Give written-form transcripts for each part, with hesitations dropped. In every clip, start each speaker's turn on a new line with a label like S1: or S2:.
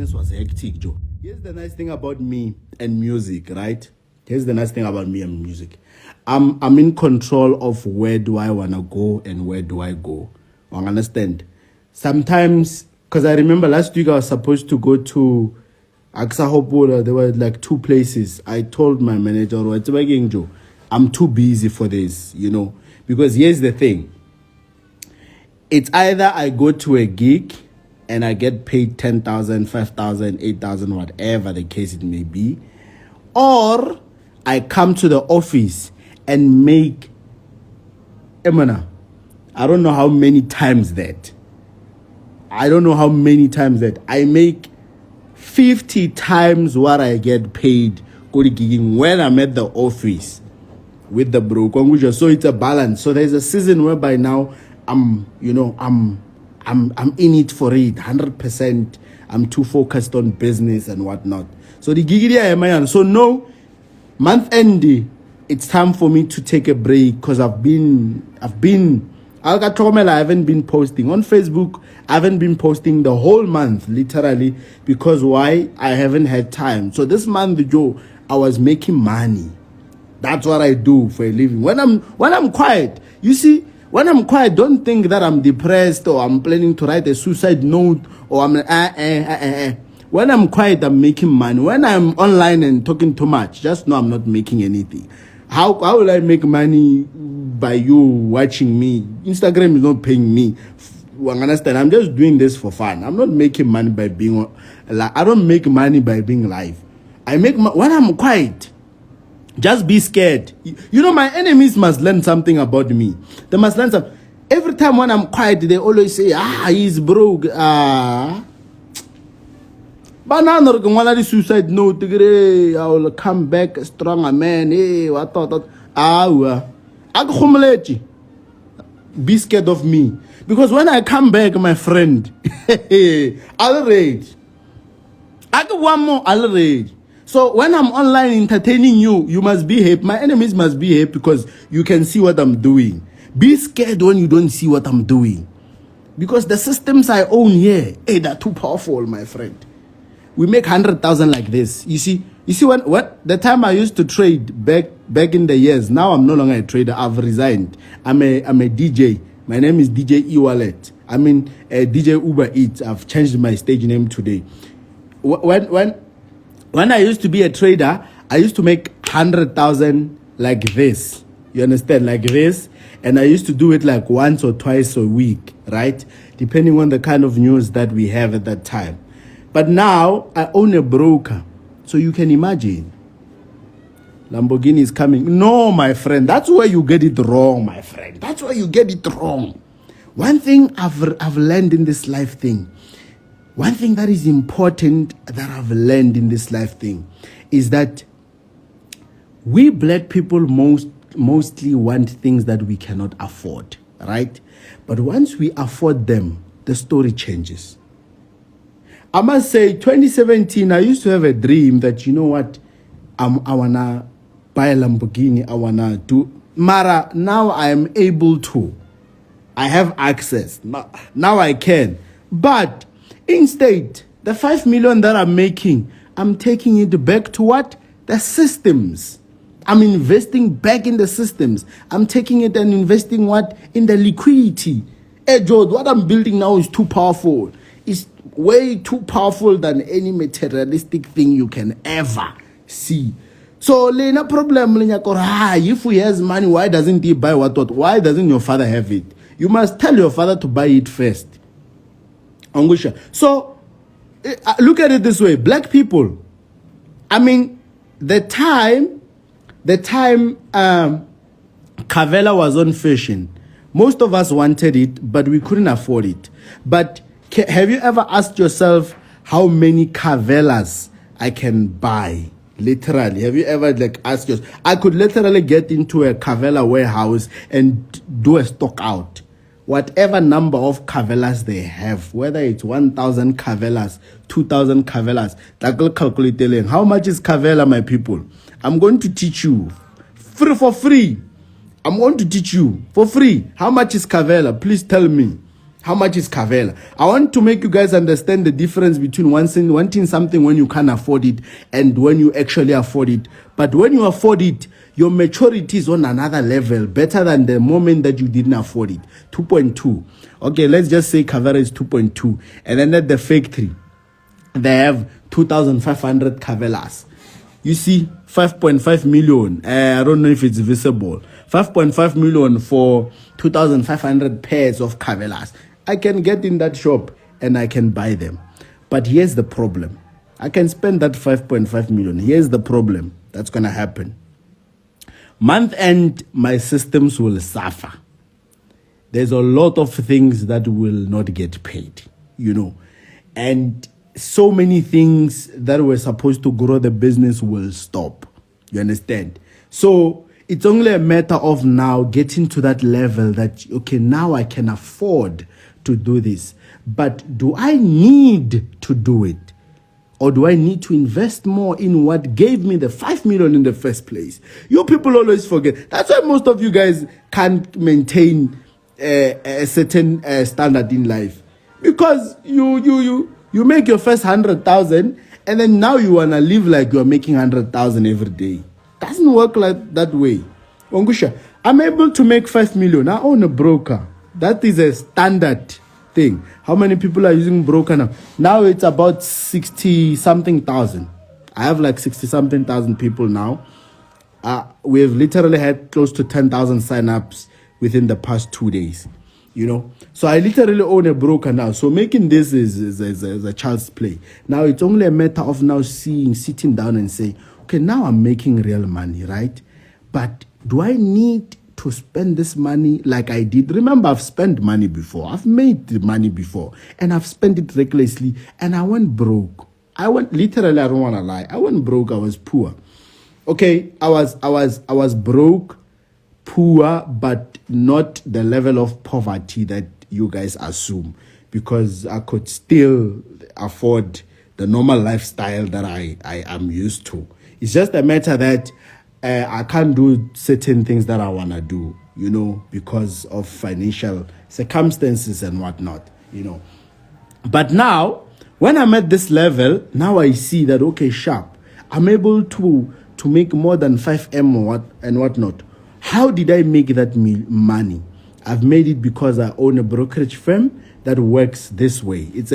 S1: business was hectic, Joe. Here's the nice thing about me and music, right? Here's the nice thing about me and music. I'm in control of where do I want to go and where do I go. I understand. Sometimes, because I remember last week I was supposed to go to Aksa. There were like 2 places. I told my manager, Joe, I'm too busy for this, because here's the thing. It's either I go to a gig and I get paid 10,000, 5,000, 8,000, whatever the case it may be, or I come to the office and make, I don't know how many times that. I make 50 times what I get paid when I'm at the office with the broker. So it's a balance. So there's a season whereby now I'm in it for it 100%. I'm too focused on business and whatnot. So the gig area, so no, month end, it's time for me to take a break because I haven't been posting on Facebook. I haven't been posting the whole month, literally, because why? I haven't had time. So this month, Joe, I was making money. That's what I do for a living. When I'm quiet, you see, when I'm quiet, don't think that I'm depressed or I'm planning to write a suicide note or I'm When I'm quiet, I'm making money. When I'm online and talking too much, just know I'm not making anything. How will I make money by you watching me? Instagram is not paying me. Understand? I'm just doing this for fun. I'm not making money by being. I don't make money by being live. I make when I'm quiet. Just be scared. My enemies must learn something about me. They must learn something. Every time when I'm quiet, they always say, he's broke. Banana the suicide note. I will come back a stronger man. Hey, what thought? Be scared of me. Because when I come back, my friend, I'll rage. I got one more, I'll rage. So when I'm online entertaining you, you must be happy. My enemies must be happy because you can see what I'm doing. Be scared when you don't see what I'm doing. Because the systems I own here, they're too powerful, my friend. We make 100,000 like this. You see when the time I used to trade back in the years, now I'm no longer a trader. I've resigned. I'm a DJ. My name is DJ E-Wallet. DJ Uber Eats. I've changed my stage name today. When I used to be a trader, I used to make 100,000 like this. You understand? Like this. And I used to do it like once or twice a week, right? Depending on the kind of news that we have at that time. But now I own a broker. So you can imagine. Lamborghini is coming. No, my friend. That's where you get it wrong, my friend. That's where you get it wrong. One thing I've learned in this life thing. One thing that is important that I've learned in this life thing is that we black people mostly want things that we cannot afford, right? But once we afford them, the story changes. I must say, 2017, I used to have a dream that, you know what, I want to buy a Lamborghini, I want to do... Mara, now I am able to. I have access. Now I can. But instead, the 5 million that I'm making, I'm taking it back to what? The systems. I'm investing back in the systems. I'm taking it and investing what? In the liquidity. Hey, George, what I'm building now is too powerful. It's way too powerful than any materialistic thing you can ever see. So, Lena problem, if he has money, why doesn't he buy what? Why doesn't your father have it? You must tell your father to buy it first. Angusha. So, look at it this way. Black people, the time Cavella was on fashion, most of us wanted it, but we couldn't afford it. But have you ever asked yourself how many Cavellas I can buy? Literally, have you ever asked yourself? I could literally get into a Cavella warehouse and do a stock out. Whatever number of Cavellas they have, whether it's 1,000 Cavellas, 2,000 Cavellas, calculate how much is Cavella, my people. I'm going to teach you for free. I'm going to teach you for free. How much is Cavella? Please tell me. How much is Kavela? I want to make you guys understand the difference between wanting something when you can't afford it and when you actually afford it. But when you afford it, your maturity is on another level, better than the moment that you didn't afford it. 2.2. Okay, let's just say Kavela is 2.2. And then at the factory, they have 2,500 Kavelas. You see, 5.5 million. I don't know if it's visible. 5.5 million for 2,500 pairs of Kavelas. I can get in that shop and I can buy them. But here's the problem. I can spend that 5.5 million. Here's the problem that's going to happen. Month end, my systems will suffer. There's a lot of things that will not get paid, and so many things that were supposed to grow the business will stop. You understand? So it's only a matter of now getting to that level that, okay, now I can afford to do this. But do I need to do it? Or do I need to invest more in what gave me the 5 million in the first place? You people always forget. That's why most of you guys can't maintain a certain standard in life. Because you make your first 100,000 and then now you want to live like you're making 100,000 every day. Doesn't work like that way. Ongusha, I'm able to make 5 million. I own a broker. That is a standard thing. How many people are using broker now? Now it's about 60-something thousand. I have like 60-something thousand people now. We've literally had close to 10,000 sign-ups within the past 2 days. So I literally own a broker now. So making this is a child's play. Now it's only a matter of now sitting down and saying, okay, now I'm making real money, right? But do I need to spend this money like I did? Remember, I've spent money before. I've made the money before. And I've spent it recklessly. And I went broke. Literally, I don't want to lie. I went broke. I was poor. Okay, I was broke, poor, but not the level of poverty that you guys assume, because I could still afford the normal lifestyle that I am used to. It's just a matter that I can't do certain things that I want to do, because of financial circumstances and whatnot, But now, when I'm at this level, now I see that, okay, sharp, I'm able to make more than 5M and whatnot. How did I make that money? I've made it because I own a brokerage firm that works this way. It's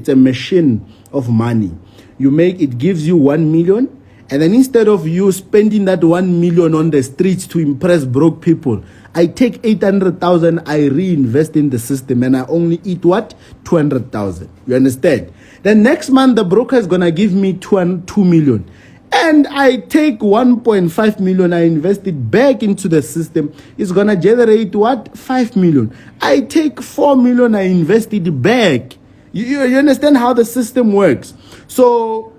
S1: a machine of money. It gives you 1 million, and then instead of you spending that 1 million on the streets to impress broke people, I take 800,000, I reinvest in the system, and I only eat what? 200,000. You understand? Then next month the broker is gonna give me 2 million. And I take 1.5 million, I invest it back into the system. It's going to generate what? 5 million. I take 4 million, I invest it back. You understand how the system works? So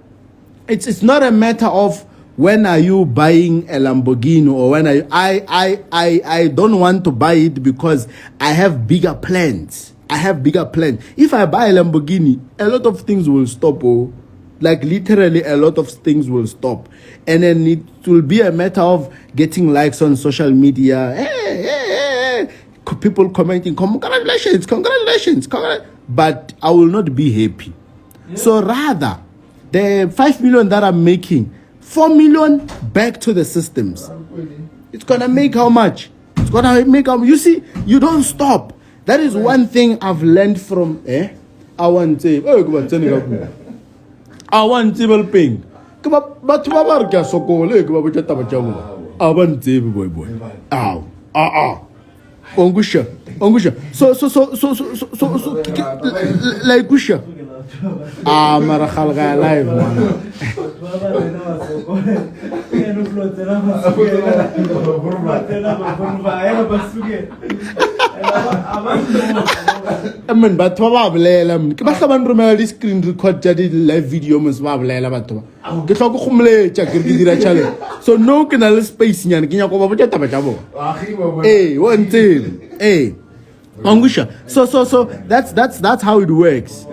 S1: it's not a matter of when are you buying a Lamborghini, or when I don't want to buy it because I have bigger plans. If I buy a Lamborghini, a lot of things will stop. Like literally a lot of things will stop. And then it will be a matter of getting likes on social media. Hey. People commenting, congratulations. But I will not be happy. Yeah. So rather, the 5 million that I'm making, 4 million back to the systems. It's going to make how much? It's going to make how much? You see, you don't stop. That is one thing I've learned from, I want to table ping. But boy. Ongusha. So like Gusha. Marakalga live man. Amen, but probably Kabasaban Romel screen record live video must babla bato. Get up humble check challenge. So no canal space in Kinako. Hey, one thing. Hey. Angusha. So that's how it works.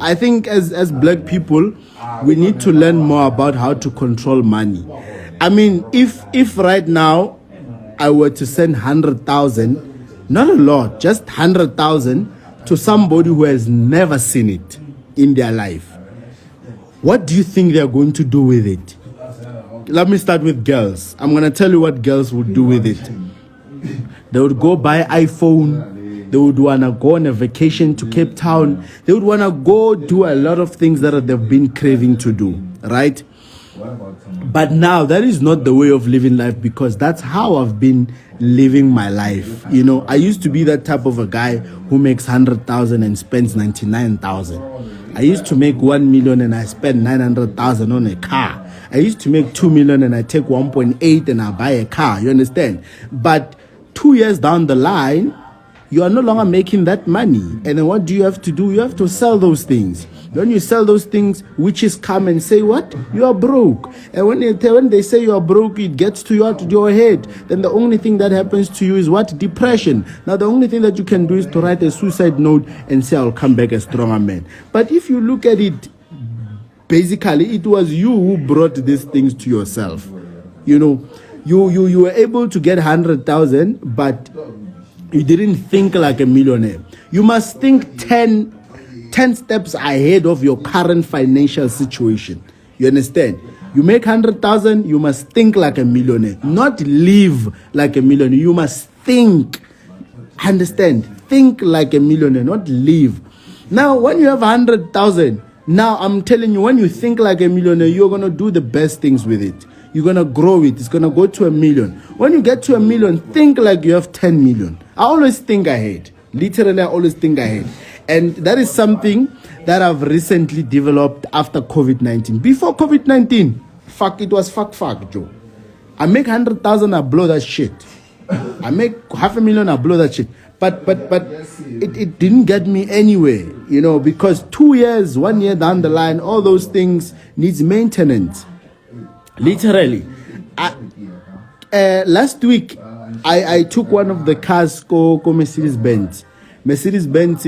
S1: I think as black people, we need to learn more about how to control money. I mean, if right now I were to send 100,000, not a lot, just 100,000 to somebody who has never seen it in their life, what do you think they're going to do with it? Let me start with girls. I'm going to tell you what girls would do with it. They would go buy iPhone. They would want to go on a vacation to Cape Town. They would want to go do a lot of things that they've been craving to do, right? But now that is not the way of living life, because that's how I've been living my life. You know, I used to be that type of a guy who makes 100,000 and spends 99,000. I used to make 1 million and I spend 900,000 on a car. I used to make 2 million and I take 1.8 and I buy a car. You understand? But 2 years down the line, you are no longer making that money. And then what do you have to do? You have to sell those things. When you sell those things, witches come and say, what? You are broke. And when they say you are broke, it gets to your head. Then the only thing that happens to you is what? Depression. Now, the only thing that you can do is to write a suicide note and say, I'll come back a stronger man. But if you look at it, basically, it was you who brought these things to yourself. You know, you were able to get 100,000, but you didn't think like a millionaire. You must think 10 steps ahead of your current financial situation. You understand? You make 100,000, you must think like a millionaire, not live like a millionaire. You must think. Understand? Think like a millionaire, not live. Now, when you have 100,000, now I'm telling you, when you think like a millionaire, you're going to do the best things with it. You're going to grow it. It's going to go to 1 million. When you get to 1 million, think like you have 10 million. I always think ahead. Literally, I always think ahead. And that is something that I've recently developed after COVID-19. Before COVID-19, it was fuck, Joe. I make 100,000, I blow that shit. I make 500,000, I blow that shit. But it didn't get me anywhere, you know, because 2 years, 1 year down the line, all those things needs maintenance. Literally. Last week, I took one of the cars go Mercedes-Benz. Mercedes-Benz,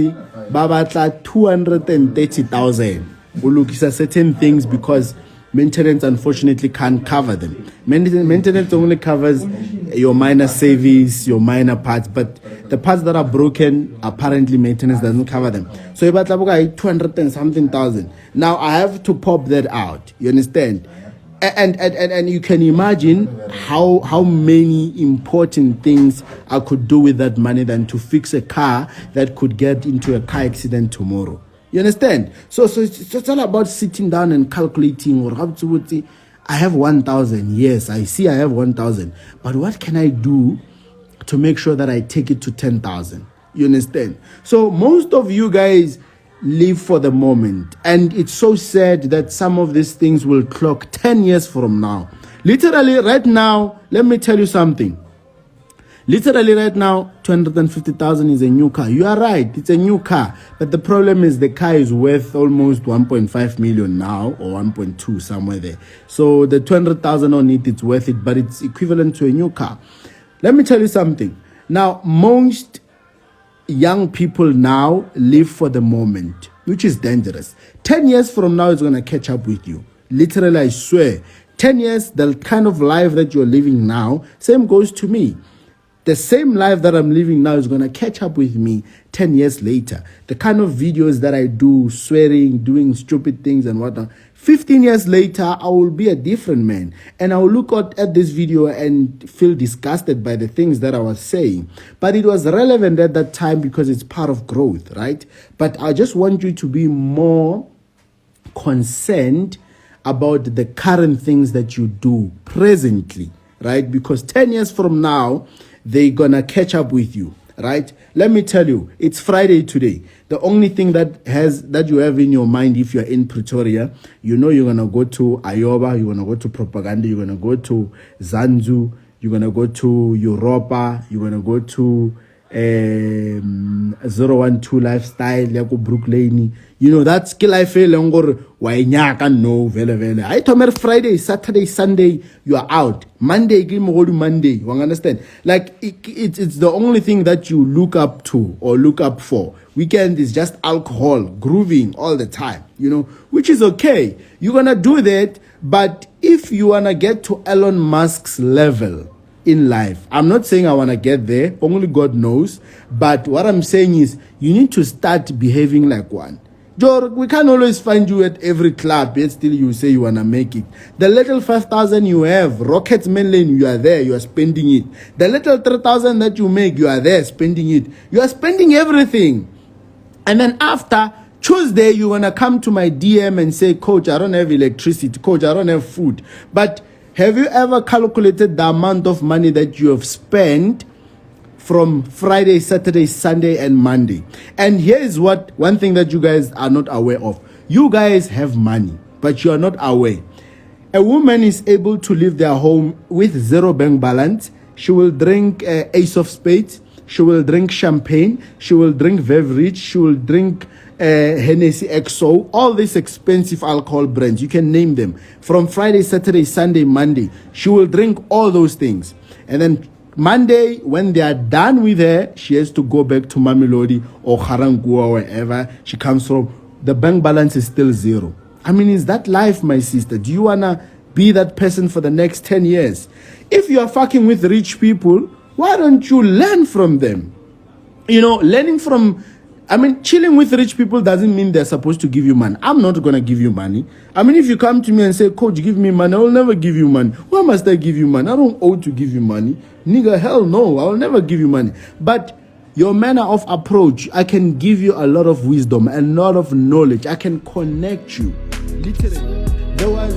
S1: babatla 230,000. We look at certain things because maintenance unfortunately can't cover them. Maintenance only covers your minor service, your minor parts, but the parts that are broken, apparently maintenance doesn't cover them. So you got 200 and something thousand. Now I have to pop that out. You understand? And you can imagine how many important things I could do with that money than to fix a car that could get into a car accident tomorrow. You understand? So it's all about sitting down and calculating. Or I have 1,000. Yes, I see I have 1,000. But what can I do to make sure that I take it to 10,000? You understand? So most of you guys live for the moment. And it's so sad that some of these things will clock 10 years from now. Literally right now, let me tell you something. Literally right now, 250,000 is a new car. You are right, it's a new car. But the problem is the car is worth almost 1.5 million now, or 1.2, somewhere there. So the 200,000 on it, it's worth it, but it's equivalent to a new car. Let me tell you something. Now, most young people now live for the moment, which is dangerous. 10 years from now, it's going to catch up with you. Literally, I swear. 10 years, the kind of life that you're living now, same goes to me. The same life that I'm living now is going to catch up with me 10 years later. The kind of videos that I do, swearing, doing stupid things and whatnot, 15 years later, I will be a different man. And I will look at this video and feel disgusted by the things that I was saying. But it was relevant at that time because it's part of growth, right? But I just want you to be more concerned about the current things that you do presently, right? Because 10 years from now, they're gonna catch up with you, right? Let me tell you, it's Friday today. The only thing that you have in your mind, if you're in Pretoria, you know you're gonna go to Ayoba, you're gonna go to Propaganda, you're gonna go to Zanzu, you're gonna go to Europa, you're gonna go to 012 lifestyle, Yako Brooklyn. You know, that's skill I feel longer. Why nyaka no vele. I told me Friday, Saturday, Sunday, you are out. Monday, give me Monday. You understand? Like it's the only thing that you look up to or look up for. Weekend is just alcohol, grooving all the time, you know, which is okay. You're gonna do that, but if you wanna get to Elon Musk's level, in life. I'm not saying I want to get there, only God knows. But what I'm saying is you need to start behaving like one. Joe, we can't always find you at every club, yet still you say you want to make it. The little 5,000 you have, Rockets main lane, you are there, you are spending it. The little 3,000 that you make, you are there spending it. You are spending everything. And then after Tuesday, you want to come to my DM and say, Coach, I don't have electricity. Coach, I don't have food. But have you ever calculated the amount of money that you have spent from Friday, Saturday, Sunday, and Monday? And here is one thing that you guys are not aware of. You guys have money, but you are not aware. A woman is able to leave their home with zero bank balance. She will drink Ace of Spades. She will drink champagne. She will drink beverage. She will drink Hennessy XO. All these expensive alcohol brands. You can name them. From Friday, Saturday, Sunday, Monday. She will drink all those things. And then Monday, when they are done with her, she has to go back to Mamelodi or Garangua or wherever she comes from. The bank balance is still zero. I mean, is that life, my sister? Do you want to be that person for the next 10 years? If you are fucking with rich people, why don't you learn from them? You know, chilling with rich people doesn't mean they're supposed to give you money. I'm not going to give you money. I mean, if you come to me and say, Coach, give me money, I will never give you money. Why must I give you money? I don't owe to give you money. Nigga, hell no, I will never give you money. But your manner of approach, I can give you a lot of wisdom and a lot of knowledge. I can connect you. Literally. There was